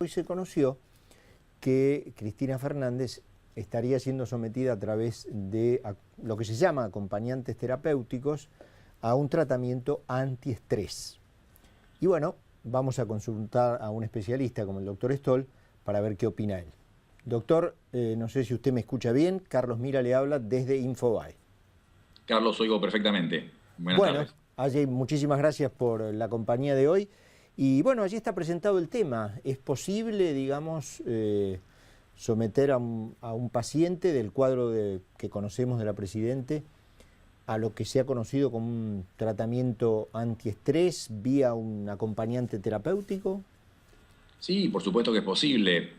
Hoy se conoció que Cristina Fernández estaría siendo sometida a través de lo que se llama acompañantes terapéuticos a un tratamiento antiestrés. Y bueno, vamos a consultar a un especialista como el doctor Stoll para ver qué opina él. Doctor, no sé si usted me escucha bien, Carlos Mira le habla desde Infobae. Carlos, oigo perfectamente. Buenas tardes. Allí, muchísimas gracias por la compañía de hoy. Y bueno, allí está presentado el tema. ¿Es posible, digamos, someter a un paciente del cuadro que conocemos de la Presidente a lo que se ha conocido como un tratamiento antiestrés vía un acompañante terapéutico? Sí, por supuesto que es posible.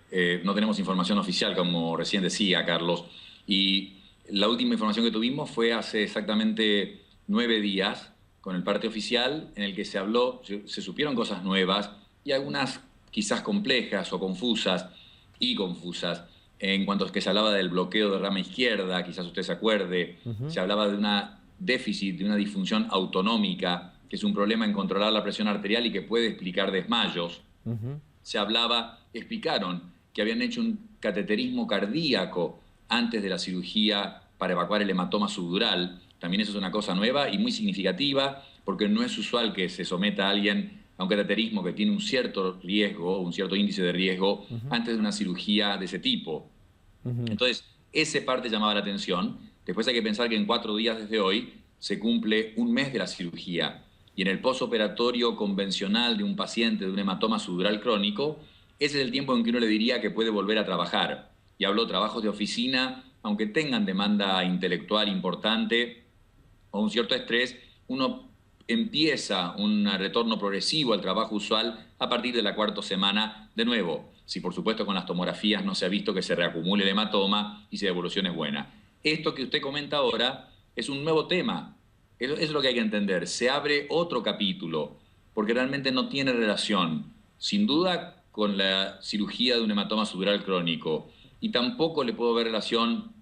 No tenemos información oficial, como recién decía Carlos. Y la última información que tuvimos fue hace exactamente 9 días, con el parte oficial, en el que se habló, se supieron cosas nuevas y algunas quizás complejas o confusas, en cuanto a que se hablaba del bloqueo de rama izquierda, quizás usted se acuerde, se hablaba de una déficit, de una disfunción autonómica, que es un problema en controlar la presión arterial y que puede explicar desmayos. Explicaron que habían hecho un cateterismo cardíaco antes de la cirugía para evacuar el hematoma subdural. También eso es una cosa nueva y muy significativa, porque no es usual que se someta a alguien a un cateterismo que tiene un cierto riesgo, un cierto índice de riesgo, antes de una cirugía de ese tipo. Entonces, esa parte llamaba la atención. Después hay que pensar que en 4 días desde hoy se cumple 1 mes de la cirugía. Y en el posoperatorio convencional de un paciente de un hematoma subdural crónico, ese es el tiempo en que uno le diría que puede volver a trabajar. Y hablo trabajos de oficina, aunque tengan demanda intelectual importante o un cierto estrés, uno empieza un retorno progresivo al trabajo usual a partir de la 4ª semana de nuevo. Si por supuesto con las tomografías no se ha visto que se reacumule el hematoma y si la evolución es buena. Esto que usted comenta ahora es un nuevo tema. Eso es lo que hay que entender. Se abre otro capítulo, porque realmente no tiene relación, sin duda, con la cirugía de un hematoma subdural crónico. Y tampoco le puedo ver relación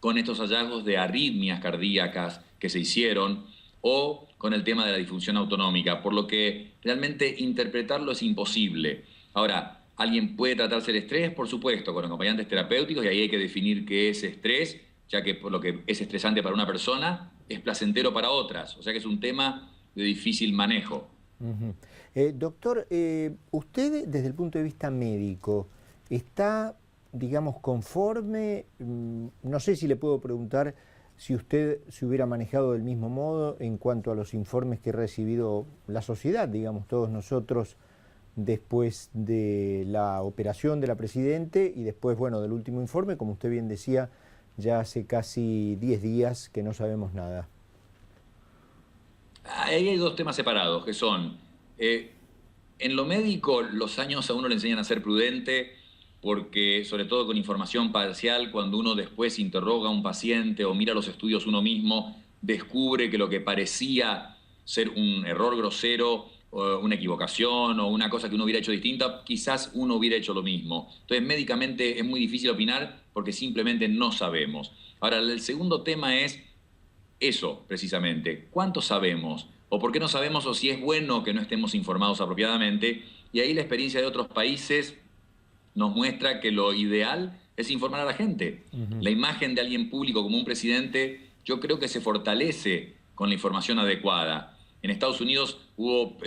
con estos hallazgos de arritmias cardíacas que se hicieron o con el tema de la disfunción autonómica, por lo que realmente interpretarlo es imposible. Ahora, ¿alguien puede tratarse el estrés? Por supuesto, con acompañantes terapéuticos, y ahí hay que definir qué es estrés, ya que por lo que es estresante para una persona, es placentero para otras. O sea que es un tema de difícil manejo. Doctor, usted desde el punto de vista médico, ¿está, digamos, conforme? No sé si le puedo preguntar si usted se hubiera manejado del mismo modo en cuanto a los informes que ha recibido la sociedad, digamos, todos nosotros, después de la operación de la Presidente y después, bueno, del último informe, como usted bien decía, ya hace casi 10 días que no sabemos nada. Ahí hay 2 temas separados, que son, en lo médico, los años a uno le enseñan a ser prudente, porque sobre todo con información parcial, cuando uno después interroga a un paciente o mira los estudios uno mismo, descubre que lo que parecía ser un error grosero, o una equivocación o una cosa que uno hubiera hecho distinta, quizás uno hubiera hecho lo mismo. Entonces, médicamente es muy difícil opinar porque simplemente no sabemos. Ahora, el segundo tema es eso, precisamente. ¿Cuánto sabemos? ¿O por qué no sabemos? O si es bueno que no estemos informados apropiadamente. Y ahí la experiencia de otros países nos muestra que lo ideal es informar a la gente. La imagen de alguien público como un presidente, yo creo que se fortalece con la información adecuada. En Estados Unidos hubo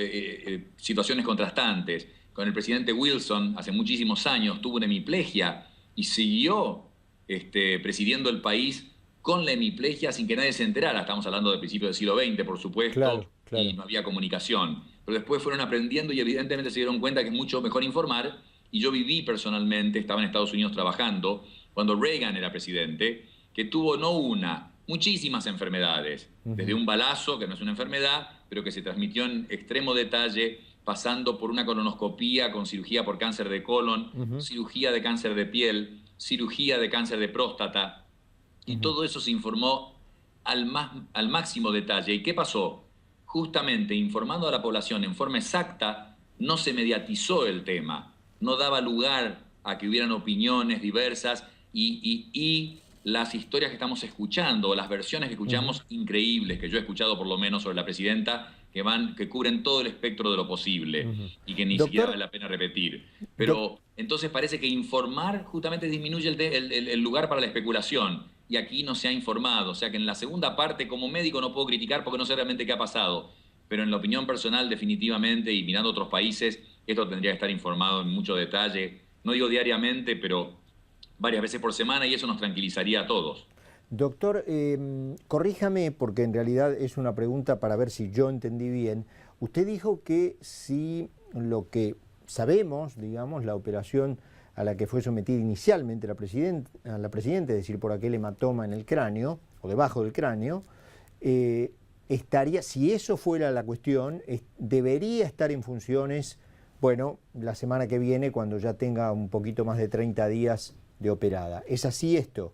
situaciones contrastantes. Con el presidente Wilson, hace muchísimos años, tuvo una hemiplegia y siguió presidiendo el país con la hemiplegia sin que nadie se enterara. Estamos hablando de principios del siglo XX, por supuesto, claro. Y no había comunicación. Pero después fueron aprendiendo y evidentemente se dieron cuenta que es mucho mejor informar. Y yo viví personalmente, estaba en Estados Unidos trabajando, cuando Reagan era presidente, que tuvo no una, muchísimas enfermedades. Desde un balazo, que no es una enfermedad, pero que se transmitió en extremo detalle, pasando por una colonoscopía con cirugía por cáncer de colon, cirugía de cáncer de piel, cirugía de cáncer de próstata. Y todo eso se informó al máximo detalle. ¿Y qué pasó? Justamente informando a la población en forma exacta, no se mediatizó el tema. No daba lugar a que hubieran opiniones diversas y las historias que estamos escuchando, las versiones que escuchamos increíbles, que yo he escuchado por lo menos sobre la presidenta, que cubren todo el espectro de lo posible y que ni Doctor, siquiera vale la pena repetir. Pero entonces parece que informar justamente disminuye el lugar para la especulación. Y aquí no se ha informado. O sea que en la segunda parte, como médico, no puedo criticar porque no sé realmente qué ha pasado. Pero en la opinión personal, definitivamente, y mirando otros países, esto tendría que estar informado en mucho detalle. No digo diariamente, pero varias veces por semana, y eso nos tranquilizaría a todos. doctor, corríjame porque en realidad es una pregunta para ver si yo entendí bien. Usted dijo que si lo que sabemos, digamos, la operación a la que fue sometida inicialmente la presidenta, es decir, por aquel hematoma en el cráneo, o debajo del cráneo, estaría, si eso fuera la cuestión, debería estar en funciones, bueno, la semana que viene, cuando ya tenga un poquito más de 30 días de operada. ¿Es así esto?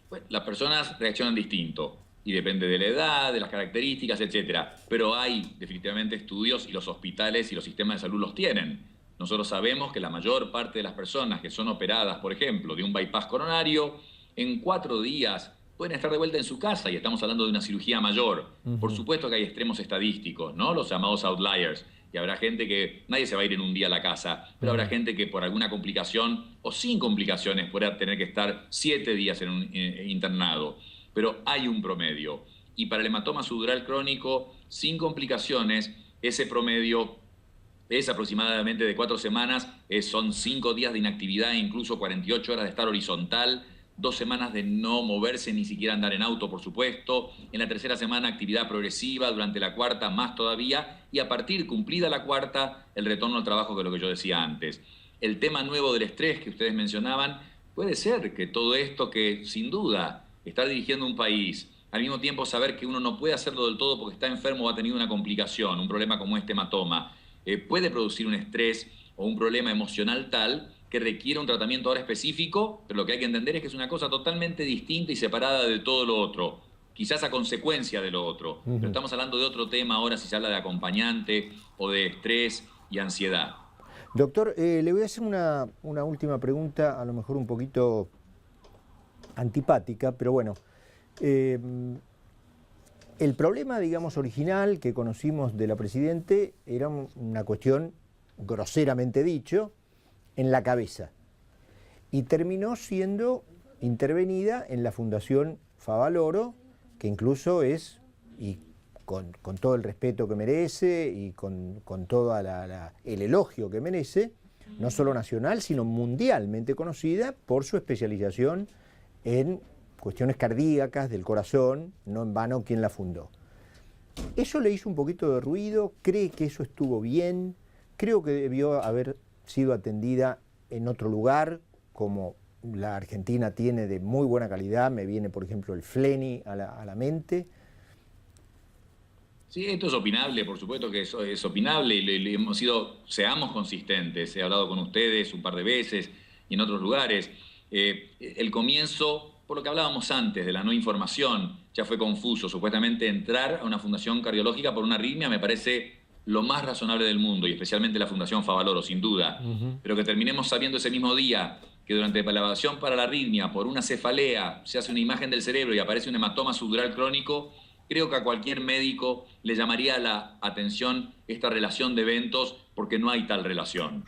Bueno, las personas reaccionan distinto y depende de la edad, de las características, etcétera. Pero hay definitivamente estudios y los hospitales y los sistemas de salud los tienen. Nosotros sabemos que la mayor parte de las personas que son operadas, por ejemplo, de un bypass coronario, en 4 días pueden estar de vuelta en su casa y estamos hablando de una cirugía mayor. Por supuesto que hay extremos estadísticos, ¿no? Los llamados outliers. Y habrá gente que, nadie se va a ir en un día a la casa, pero habrá gente que por alguna complicación o sin complicaciones pueda tener que estar 7 días en un internado. Pero hay un promedio. Y para el hematoma subdural crónico, sin complicaciones, ese promedio es aproximadamente de 4 semanas, son 5 días de inactividad e incluso 48 horas de estar horizontal, 2 semanas de no moverse, ni siquiera andar en auto, por supuesto. En la tercera semana, actividad progresiva. Durante la cuarta, más todavía. Y a partir, cumplida la cuarta, el retorno al trabajo, que es lo que yo decía antes. El tema nuevo del estrés que ustedes mencionaban, puede ser que todo esto que, sin duda, estar dirigiendo un país, al mismo tiempo saber que uno no puede hacerlo del todo porque está enfermo o ha tenido una complicación, un problema como este hematoma, puede producir un estrés o un problema emocional tal que requiere un tratamiento ahora específico, pero lo que hay que entender es que es una cosa totalmente distinta y separada de todo lo otro, quizás a consecuencia de lo otro, pero estamos hablando de otro tema ahora si se habla de acompañante o de estrés y ansiedad. Doctor, le voy a hacer una última pregunta, a lo mejor un poquito antipática, pero bueno. El problema, digamos, original que conocimos de la Presidente era una cuestión, groseramente dicho, en la cabeza. Y terminó siendo intervenida en la Fundación Favaloro, que incluso es, y con todo el respeto que merece y con todo el elogio que merece, no solo nacional, sino mundialmente conocida por su especialización en cuestiones cardíacas, del corazón, no en vano quien la fundó. ¿Eso le hizo un poquito de ruido? ¿Cree que eso estuvo bien? Creo que debió haber sido atendida en otro lugar, como la Argentina tiene de muy buena calidad. Me viene, por ejemplo, el Fleni a la mente. Sí, esto es opinable, por supuesto que eso es opinable y seamos consistentes. He hablado con ustedes un par de veces y en otros lugares. El comienzo, por lo que hablábamos antes de la no información, ya fue confuso. Supuestamente entrar a una fundación cardiológica por una arritmia me parece lo más razonable del mundo, y especialmente la Fundación Favaloro, sin duda. Pero que terminemos sabiendo ese mismo día que durante la evaluación para la arritmia, por una cefalea, se hace una imagen del cerebro y aparece un hematoma subdural crónico, creo que a cualquier médico le llamaría la atención esta relación de eventos, porque no hay tal relación.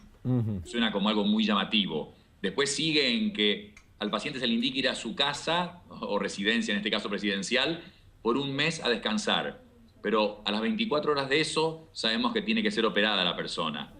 Suena como algo muy llamativo. Después sigue en que al paciente se le indica ir a su casa, o residencia, en este caso presidencial, por un mes a descansar. Pero a las 24 horas de eso sabemos que tiene que ser operada la persona.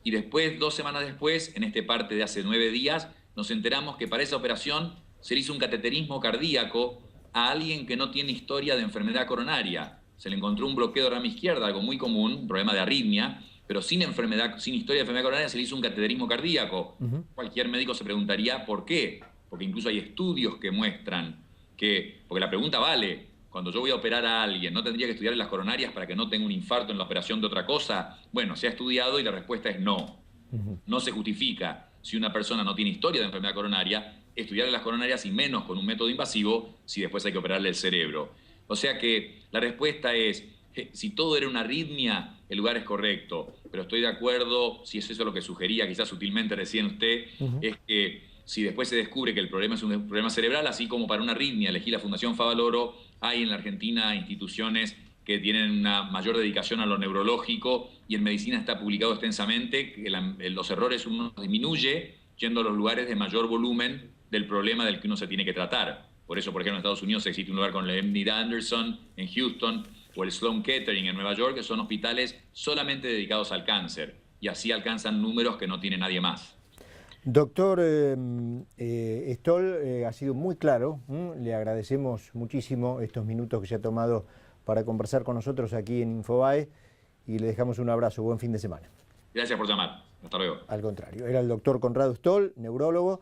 Y después, 2 semanas después, en este parte de hace 9 días, nos enteramos que para esa operación se le hizo un cateterismo cardíaco a alguien que no tiene historia de enfermedad coronaria. Se le encontró un bloqueo de rama izquierda, algo muy común, un problema de arritmia, pero sin historia de enfermedad coronaria se le hizo un cateterismo cardíaco. Cualquier médico se preguntaría por qué, porque incluso hay estudios que muestran que, porque la pregunta vale, cuando yo voy a operar a alguien, ¿no tendría que estudiar las coronarias para que no tenga un infarto en la operación de otra cosa? Bueno, se ha estudiado y la respuesta es no. No se justifica, si una persona no tiene historia de enfermedad coronaria, estudiarle las coronarias y menos con un método invasivo si después hay que operarle el cerebro. O sea que la respuesta es, si todo era una arritmia, el lugar es correcto, pero estoy de acuerdo, si es eso lo que sugería quizás sutilmente recién usted, es que si después se descubre que el problema es un problema cerebral, así como para una arritmia elegí la Fundación Favaloro, hay en la Argentina instituciones que tienen una mayor dedicación a lo neurológico, y en medicina está publicado extensamente que los errores uno disminuye yendo a los lugares de mayor volumen del problema del que uno se tiene que tratar. Por eso, por ejemplo, en Estados Unidos existe un lugar con el MD Anderson en Houston o el Sloan Kettering en Nueva York, que son hospitales solamente dedicados al cáncer, y así alcanzan números que no tiene nadie más. Doctor Stoll, ha sido muy claro, le agradecemos muchísimo estos minutos que se ha tomado para conversar con nosotros aquí en Infobae y le dejamos un abrazo, buen fin de semana. Gracias por llamar, hasta luego. Al contrario, era el doctor Conrado Stoll, neurólogo.